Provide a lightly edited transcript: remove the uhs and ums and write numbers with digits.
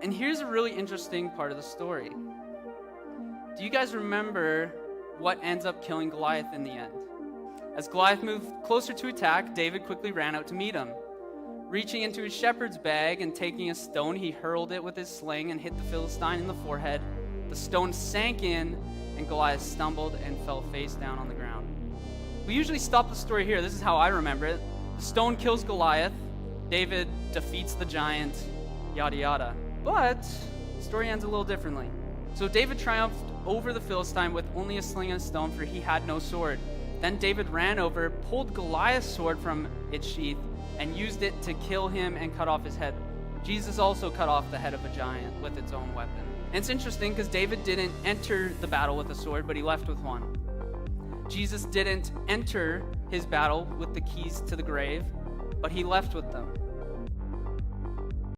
And here's a really interesting part of the story. Do you guys remember what ends up killing Goliath in the end? As Goliath moved closer to attack, David quickly ran out to meet him. Reaching into his shepherd's bag and taking a stone, he hurled it with his sling and hit the Philistine in the forehead. The stone sank in, and Goliath stumbled and fell face down on the ground. We usually stop the story here. This is how I remember it. The stone kills Goliath. David defeats the giant, yada yada. But the story ends a little differently. So David triumphed over the Philistine with only a sling and a stone, for he had no sword. Then David ran over, pulled Goliath's sword from its sheath, and used it to kill him and cut off his head. Jesus also cut off the head of a giant with its own weapon. And it's interesting because David didn't enter the battle with a sword, but he left with one. Jesus didn't enter his battle with the keys to the grave, but he left with them.